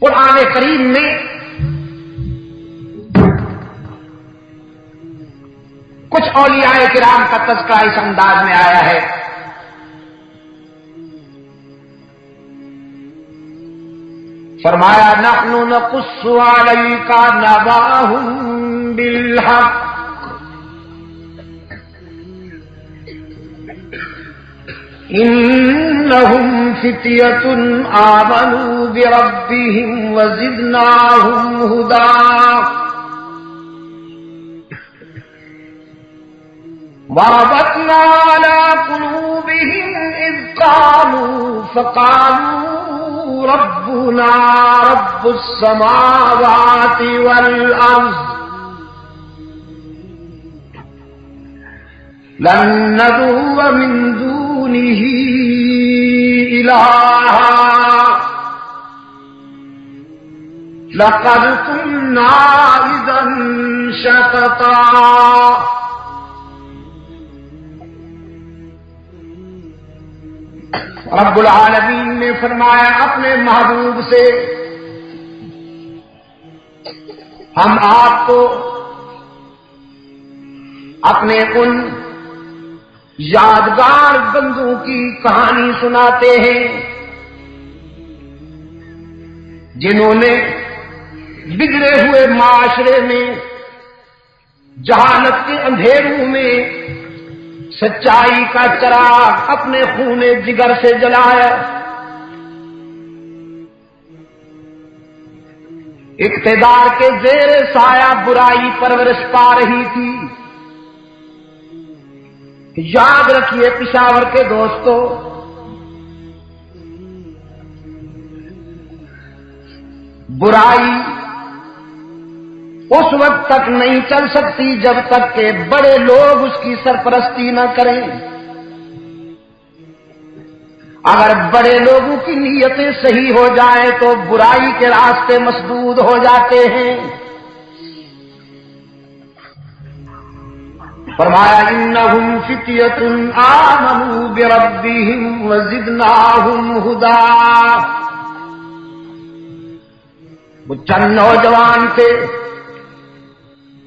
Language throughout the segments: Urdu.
قرآن کریم میں کچھ اولیاء کرام کا تذکرہ اس انداز میں آیا ہے. فرمایا نحن نقص عليك نبأهم بالحق إنهم فتية آمنوا بربهم وزدناهم هدى وربطنا على قلوبهم إذ قاموا فقالوا ربنا رب السماوات والأرض لن ندعو من دونه إلها لقد كنا إذا شططا. رب العالمین نے فرمایا اپنے محبوب سے ہم آپ کو اپنے ان یادگار بندوں کی کہانی سناتے ہیں جنہوں نے بگڑے ہوئے معاشرے میں جہالت کے اندھیروں میں سچائی کا چراغ اپنے خون جگر سے جلایا. اقتدار کے زیر سایہ برائی پرورش پا رہی تھی. یاد رکھیے پشاور کے دوستو، برائی اس وقت تک نہیں چل سکتی جب تک کہ بڑے لوگ اس کی سرپرستی نہ کریں. اگر بڑے لوگوں کی نیتیں صحیح ہو جائیں تو برائی کے راستے مسدود ہو جاتے ہیں. فرمایا انہم فتیۃ آمنوا بربہم وزدناہم ھدی. وہ چند نوجوان تھے،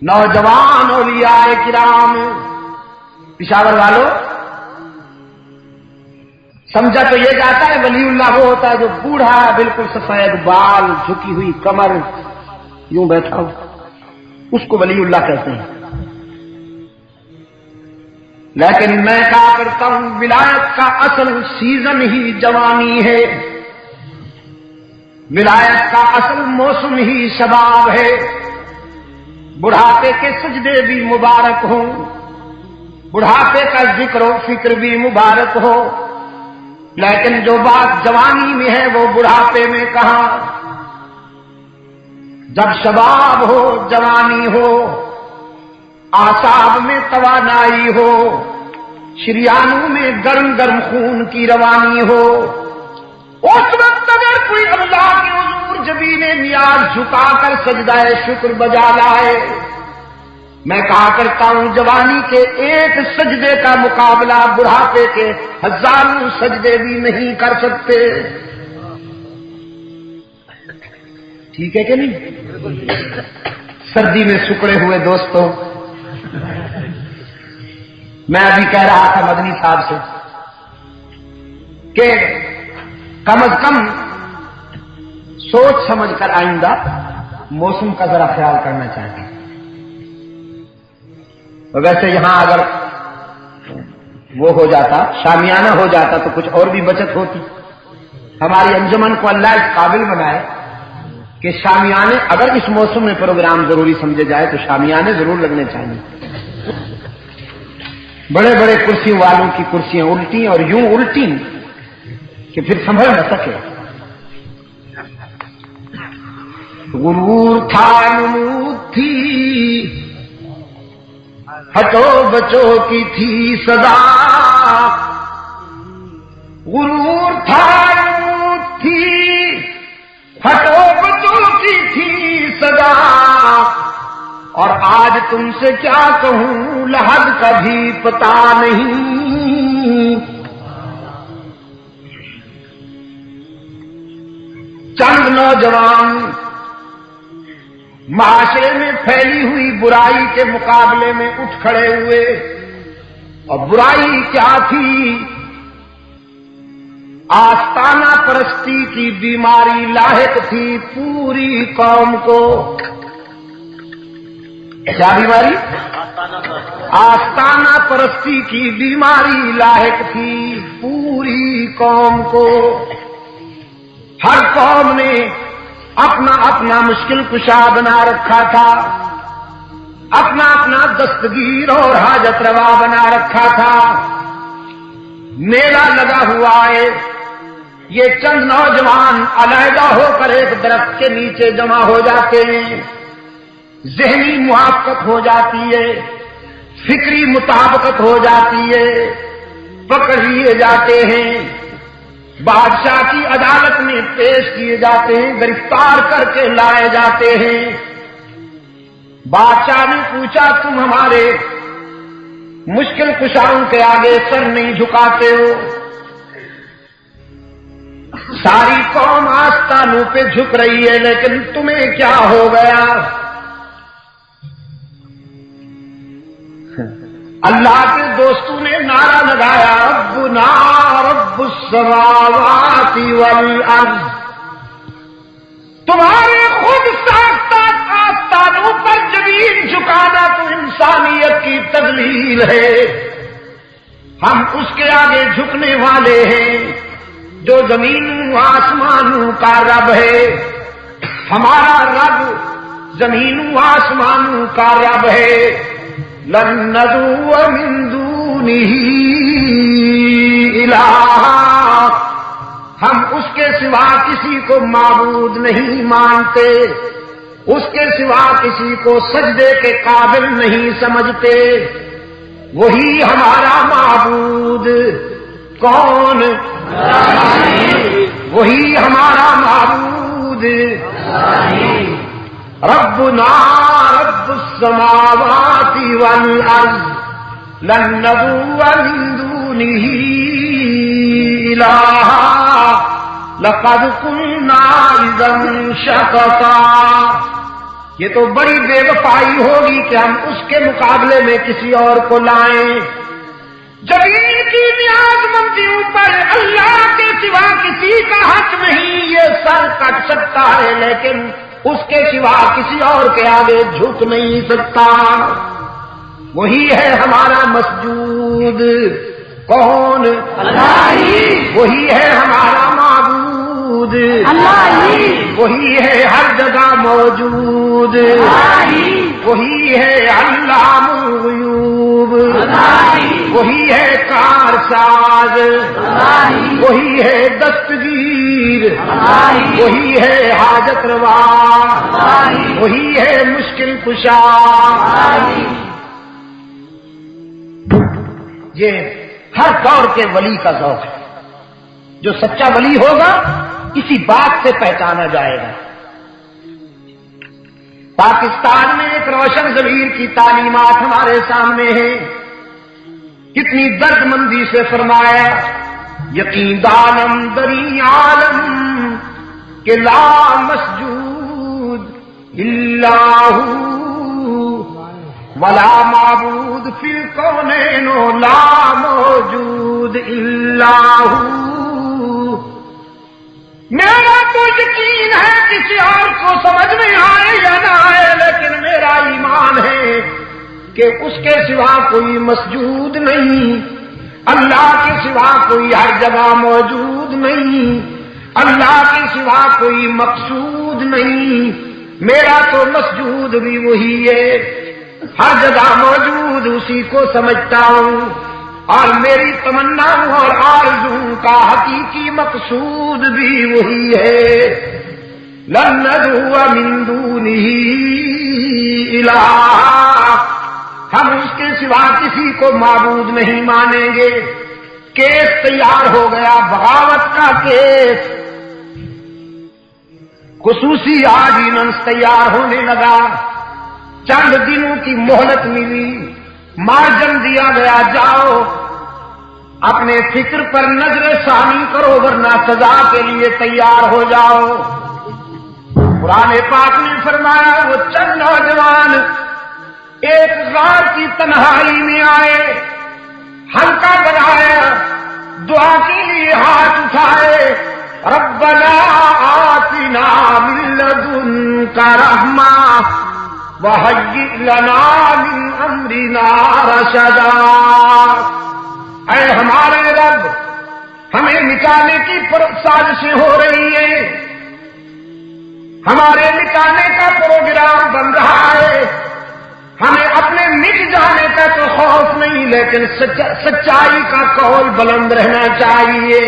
نوجوان اولیاء کرام. پشاور والوں، سمجھا تو یہ جاتا ہے ولی اللہ وہ ہوتا ہے جو بوڑھا بالکل سفید بال، جھکی ہوئی کمر، یوں بیٹھا ہو، اس کو ولی اللہ کہتے ہیں. لیکن میں کہا کرتا ہوں ولایت کا اصل سیزن ہی جوانی ہے، ولایت کا اصل موسم ہی شباب ہے. بڑھاپے کے سجدے بھی مبارک ہوں، بڑھاپے کا ذکر و فکر بھی مبارک ہو، لیکن جو بات جوانی میں ہے وہ بڑھاپے میں کہاں. جب شباب ہو، جوانی ہو، اعصاب میں توانائی ہو، شریانوں میں گرم گرم خون کی روانی ہو، اس وقت اگر کوئی اللہ کے حضور جبین نیاز جھکا کر سجدہ شکر بجا لائے، میں کہا کرتا ہوں جوانی کے ایک سجدے کا مقابلہ بڑھاپے کے ہزاروں سجدے بھی نہیں کر سکتے. ٹھیک ہے کہ نہیں؟ سردی میں سکڑے ہوئے دوستوں، میں ابھی کہہ رہا تھا مدنی صاحب سے کہ کم از کم سوچ سمجھ کر آئندہ موسم کا ذرا خیال کرنا چاہیے. ویسے یہاں اگر وہ ہو جاتا، شامیانہ ہو جاتا تو کچھ اور بھی بچت ہوتی. ہماری انجمن کو اللہ اس قابل بنائے کہ شامیانے اگر اس موسم میں پروگرام ضروری سمجھے جائے تو شامیانے ضرور لگنے چاہیے. بڑے بڑے کرسیوں والوں کی کرسیاں الٹی اور یوں الٹی کہ پھر سنبھل نہ سکے. غرور تھا نمود تھی، ہٹو بچو کی تھی صدا. غرور تھا نمود تھی، ہٹو بچو کی تھی صدا. اور آج تم سے کیا کہوں لحد کا بھی پتا نہیں. چند نوجوان معاشرے میں پھیلی ہوئی برائی کے مقابلے میں اٹھ کھڑے ہوئے، اور برائی کیا تھی؟ آستانہ پرستی کی بیماری لاحق تھی پوری قوم کو۔ کیا بیماری؟ آستانہ پرستی کی بیماری لاحق تھی پوری قوم کو۔ ہر قوم نے اپنا اپنا مشکل کشا بنا رکھا تھا، اپنا اپنا دستگیر اور حاجت روا بنا رکھا تھا۔ میلہ لگا ہوا ہے، یہ چند نوجوان علیحدہ ہو کر ایک درخت کے نیچے جمع ہو جاتے ہیں، ذہنی موافقت ہو جاتی ہے، فکری مطابقت ہو جاتی ہے، پکڑ لیے جاتے ہیں، بادشاہ کی عدالت میں پیش کیے جاتے ہیں، گرفتار کر کے لائے جاتے ہیں۔ بادشاہ نے پوچھا تم ہمارے مشکل کشاؤں کے آگے سر نہیں جھکاتے ہو؟ ساری قوم آستانوں پہ جھک رہی ہے، لیکن تمہیں کیا ہو گیا؟ اللہ کے دوستوں نے نعرہ لگایا، ربنا رب السماوات والارض، تمہارے خود ساختہ آستانوں پر زمین جھکانا تو انسانیت کی تذلیل ہے، ہم اس کے آگے جھکنے والے ہیں جو زمین و آسمانوں کا رب ہے۔ ہمارا رب زمین و آسمانوں کا رب ہے۔ لن ندعو من دونه الہا، ہم اس کے سوا کسی کو معبود نہیں مانتے، اس کے سوا کسی کو سجدے کے قابل نہیں سمجھتے۔ وہی ہمارا معبود کون؟ وہی ہمارا معبود ربنا رب السماوات والارض لن ندعو من دونه الہا لقد قلنا اذا شططا۔ یہ تو بڑی بے وفائی ہوگی کہ ہم اس کے مقابلے میں کسی اور کو لائیں۔ زمین کی نیاز مندیوں پر اللہ کے سوا کسی کا حق نہیں، یہ سر کٹ سکتا ہے لیکن اس کے سوا کسی اور کے آگے جھک نہیں سکتا۔ وہی ہے ہمارا مسجود کون؟ اللہ ہی۔ وہی ہے ہمارا معبود اللہ ہی۔ وہی ہے ہر جگہ موجود اللہ ہی۔ وہی ہے علام الغیوب اللہ ہی۔ وہی ہے کارساز اللہ ہی۔ وہی ہے دستگیر اللہ ہی۔ وہی ہے حاجت روا اللہ ہی۔ وہی ہے مشکل کشا اللہ ہی۔ یہ ہر دور کے ولی کا ذوق ہے، جو سچا ولی ہوگا اسی بات سے پہچانا جائے گا۔ پاکستان میں ایک روشن ضمیر کی تعلیمات ہمارے سامنے ہیں، کتنی درد مندی سے فرمایا، یقین دانم دری عالم کہ لا مسجود اللہ ولا معبود فی الکونین لا موجود اللہ۔ میرا تو یقین ہے کسی اور کو سمجھ میں آئے یا نہ آئے، لیکن میرا ایمان ہے کہ اس کے سوا کوئی مسجود نہیں، اللہ کے سوا کوئی ہر جگہ موجود نہیں، اللہ کے سوا کوئی مقصود نہیں۔ میرا تو مسجود بھی وہی ہے، ہر جگہ موجود اسی کو سمجھتا ہوں، اور میری تمناؤں اور آرزوؤں کا حقیقی مقصود بھی وہی ہے۔ لن ندعو من دونه الہا، ہم اس کے سوا کسی کو معبود نہیں مانیں گے۔ کیس تیار ہو گیا، بغاوت کا کیس، خصوصی آرڈیننس تیار ہونے لگا، چند دنوں کی مہلت ملی، مارجن دیا گیا، جاؤ اپنے فکر پر نظر ثانی کرو ورنہ سزا کے لیے تیار ہو جاؤ۔ قرآن پاک نے فرمایا وہ چند نوجوان ایک غار کی تنہائی میں آئے، ہلکا بنایا، دعا کے لیے ہاتھ اٹھائے، ربنا آتنا من لدنک رحمہ وہیئ لنا من امرنا رشدا۔ اے ہمارے رب، ہمیں مٹانے کی سازشیں ہو رہی ہیں، ہمارے مٹانے کا پروگرام بن رہا ہے، ہمیں اپنے مٹ جانے کا تو خوف نہیں، لیکن سچائی کا قول بلند رہنا چاہیے،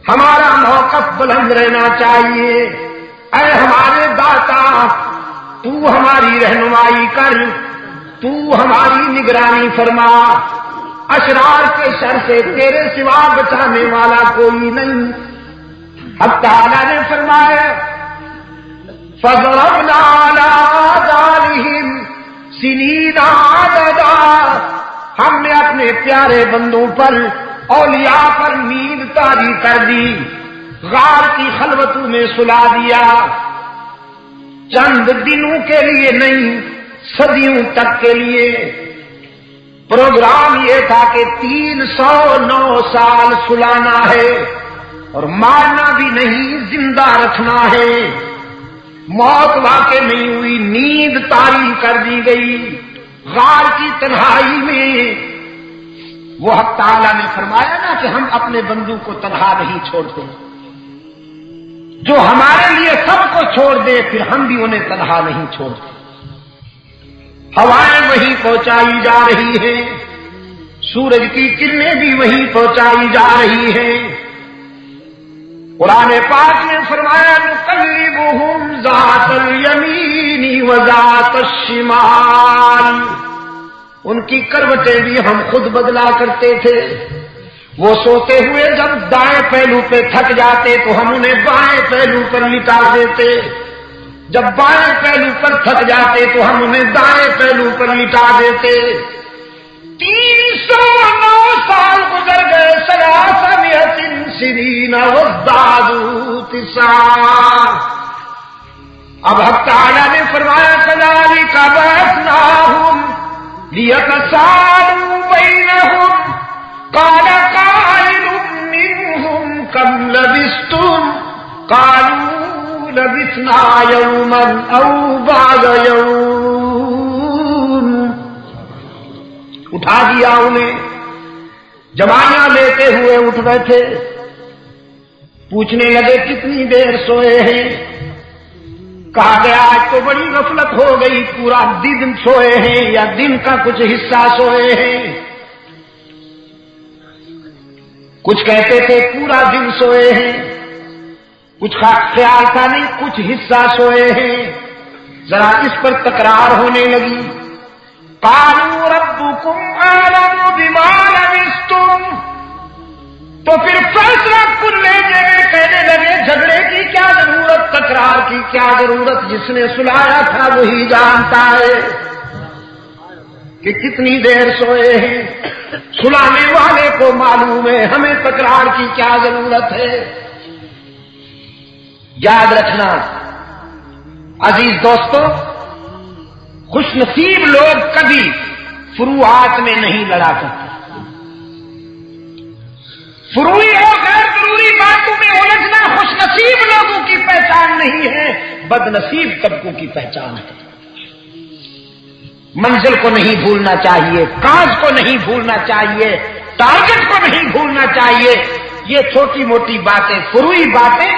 ہمارا موقف بلند رہنا چاہیے۔ اے ہمارے داتا، تو ہماری رہنمائی کر، تو ہماری نگرانی فرما، اشرار کے شر سے تیرے سوا بچانے والا کوئی نہیں۔ اب تعالیٰ نے فرمایا فَضَرَبْنَا عَلَىٰ آذَانِهِمْ سِنِينَ عَدَدًا، ہم نے اپنے پیارے بندوں پر، اولیاء پر نیند طاری کر دی، غار کی خلوتوں میں سلا دیا، چند دنوں کے لیے نہیں، صدیوں تک کے لیے۔ پروگرام یہ تھا کہ 309 سال سلانا ہے، اور مارنا بھی نہیں، زندہ رکھنا ہے۔ موت واقع نہیں ہوئی، نیند طاری کر دی گئی غار کی تنہائی میں۔ وہ حق تعالیٰ نے فرمایا نا کہ ہم اپنے بندوں کو تنہا نہیں چھوڑتے، جو ہمارے لیے سب کو چھوڑ دے پھر ہم بھی انہیں تنہا نہیں چھوڑتے۔ ہوائیں وہیں پہنچائی جا رہی ہیں، سورج کی کرنیں بھی وہیں پہنچائی جا رہی ہیں۔ قرآن پاک نے فرمایا نقلبہم ذات الیمین وذات الشمال، ان کی کروٹیں بھی ہم خود بدلا کرتے تھے۔ وہ سوتے ہوئے جب دائیں پہلو پہ تھک جاتے تو ہم انہیں بائیں پہلو پر لٹا دیتے، جب بائیں پہلو پر تھک جاتے تو ہم انہیں دائیں پہلو پر لٹا دیتے۔ 309 سال گزر گئے، 300 سنین وازدادوا تسعا۔ اب حق تعالیٰ نے فرمایا کذالک بعثناہم لیتساءلوا بینہم قال قائل منہم کم لبثتم قالوا لبثنا یوما او بعض یوم۔ اٹھا دیا انہیں، جوانیاں لیتے ہوئے اٹھ بیٹھے، پوچھنے لگے کتنی دیر سوئے ہیں؟ کہا گیا آج تو بڑی غفلت ہو گئی، پورا دن سوئے ہیں یا دن کا کچھ حصہ سوئے ہیں۔ کچھ کہتے تھے پورا دن سوئے ہیں، کچھ خیال تھا نہیں کچھ حصہ سوئے ہیں۔ ذرا اس پر تکرار ہونے لگی۔ قالوا ربكم اعلم بما لبثتم، تو پھر فیصلہ کر لے گئے، کہنے لگے جھگڑے کی کیا ضرورت، تکرار کی کیا ضرورت، جس نے سلایا تھا وہی جانتا ہے کہ کتنی دیر سوئے ہیں، سلانے والے کو معلوم ہے، ہمیں تکرار کی کیا ضرورت ہے۔ یاد رکھنا عزیز دوستو، خوش نصیب لوگ کبھی فروعات میں نہیں لڑا کرتے، فروعی اور غیر ضروری باتوں میں الجھنا خوش نصیب لوگوں کی پہچان نہیں ہے، بد نصیب طبقوں کی پہچان ہے۔ منزل کو نہیں بھولنا چاہیے، کاز کو نہیں بھولنا چاہیے، ٹارگٹ کو نہیں بھولنا چاہیے۔ یہ چھوٹی موٹی باتیں، فروعی باتیں،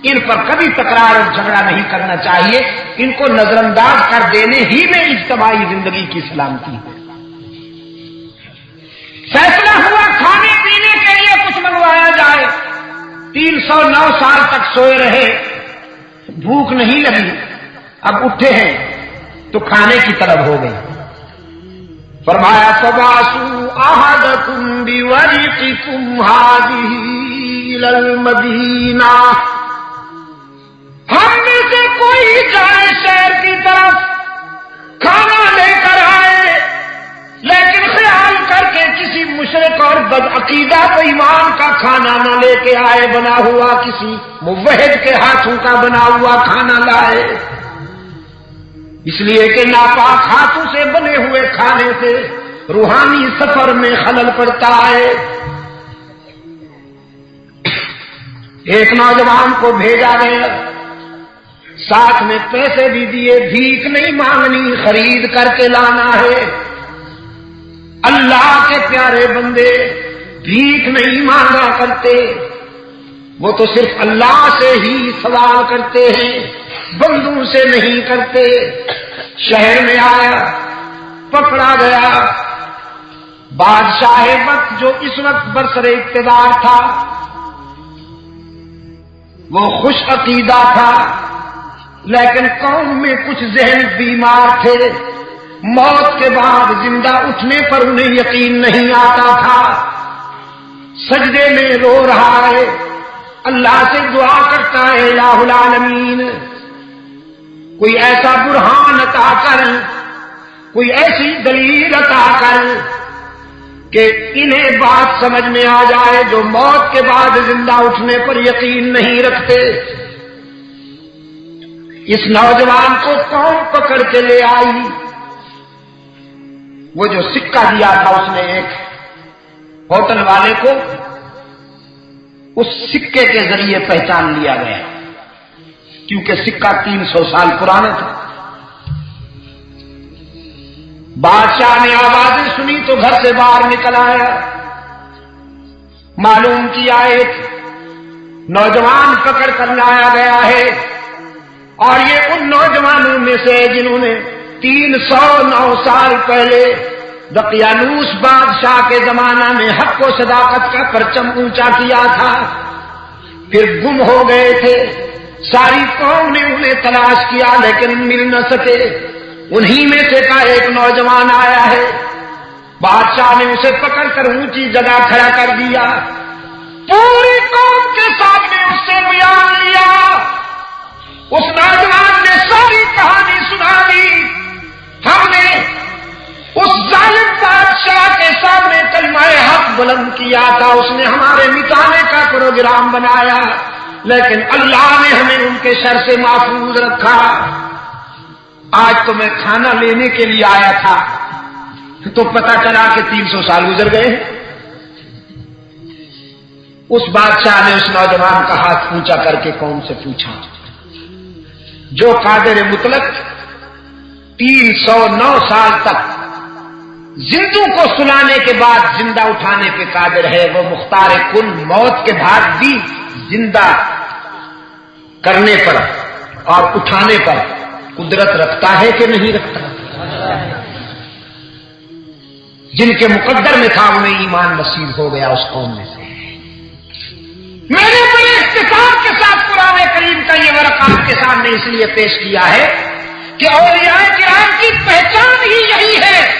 ان پر کبھی تکرار اور جھگڑا نہیں کرنا چاہیے، ان کو نظر انداز کر دینے ہی میں اجتماعی زندگی کی سلامتی ہے۔ فیصلہ ہوا کھانے پینے کے لیے کچھ منگوایا جائے، 309 سال تک سوئے رہے، بھوک نہیں لگی، اب اٹھے ہیں تو کھانے کی طلب ہو گئی۔ فرمایا فبعثوا احدکم بورقکم هذه الى المدینہ، ہم میں سے کوئی جائے شہر کی طرف، کھانا لے کر آئے، لیکن خیال کر کے کسی مشرک اور بد عقیدہ تو ایمان کا کھانا نہ لے کے آئے، بنا ہوا کسی موحد کے ہاتھوں کا بنا ہوا کھانا لائے، اس لیے کہ ناپاک ہاتھوں سے بنے ہوئے کھانے سے روحانی سفر میں خلل پڑتا ہے۔ ایک نوجوان کو بھیجا گیا، ساتھ میں پیسے بھی دیے، بھیک نہیں مانگنی، خرید کر کے لانا ہے۔ اللہ کے پیارے بندے بھیک نہیں مانگا کرتے، وہ تو صرف اللہ سے ہی سوال کرتے ہیں، بندوں سے نہیں کرتے۔ شہر میں آیا، پکڑا گیا۔ بادشاہ وقت جو اس وقت برسر اقتدار تھا، وہ خوش عقیدہ تھا، لیکن قوم میں کچھ ذہن بیمار تھے، موت کے بعد زندہ اٹھنے پر انہیں یقین نہیں آتا تھا۔ سجدے میں رو رہا ہے، اللہ سے دعا کرتا ہے، الہ العالمین کوئی ایسا برہان عطا کر، کوئی ایسی دلیل عطا کر کہ انہیں بات سمجھ میں آ جائے جو موت کے بعد زندہ اٹھنے پر یقین نہیں رکھتے۔ اس نوجوان کو قوم پکڑ کے لے آئی۔ وہ جو سکہ دیا تھا اس نے ایک ہوٹل والے کو، اس سکے کے ذریعے پہچان لیا گیا، کیونکہ سکہ 300 سال پرانا تھا۔ بادشاہ نے آوازیں سنی تو گھر سے باہر نکل آیا، معلوم کیا ایک نوجوان پکڑ کر لایا گیا ہے، اور یہ ان نوجوانوں میں سے جنہوں نے 309 سال پہلے دقیانوس بادشاہ کے زمانہ میں حق و صداقت کا پرچم اونچا کیا تھا، پھر گم ہو گئے تھے۔ ساری قوم نے انہیں تلاش کیا لیکن مل نہ سکے۔ انہی میں سے کا ایک نوجوان آیا ہے، بادشاہ نے اسے پکڑ کر اونچی جگہ کھڑا کر دیا، پوری قوم کے سامنے اس سے بیان لیا۔ اس نوجوان نے ساری کہانی سنا دی۔ ہم نے اس ظالم بادشاہ کے سامنے کلمہ حق بلند کیا تھا، اس نے ہمارے مٹانے کا پروگرام بنایا، لیکن اللہ نے ہمیں ان کے شر سے محفوظ رکھا۔ آج تو میں کھانا لینے کے لیے آیا تھا تو پتا چلا کہ 300 سال گزر گئے۔ اس بادشاہ نے اس نوجوان کا ہاتھ اونچا کر کے قوم سے پوچھا، جو قادر مطلق 309 سال تک زندوں کو سلانے کے بعد زندہ اٹھانے پہ قادر ہے، وہ مختار کل موت کے بعد بھی زندہ کرنے پر اور اٹھانے پر قدرت رکھتا ہے کہ نہیں رکھتا؟ جن کے مقدر میں تھا انہیں ایمان نصیب ہو گیا اس قوم میں سے۔ میں نے بڑے اختصار کے ساتھ قرآن کریم کا یہ ورق آپ کے سامنے اس لیے پیش کیا ہے کہ اولیاء کرام کی پہچان ہی یہی ہے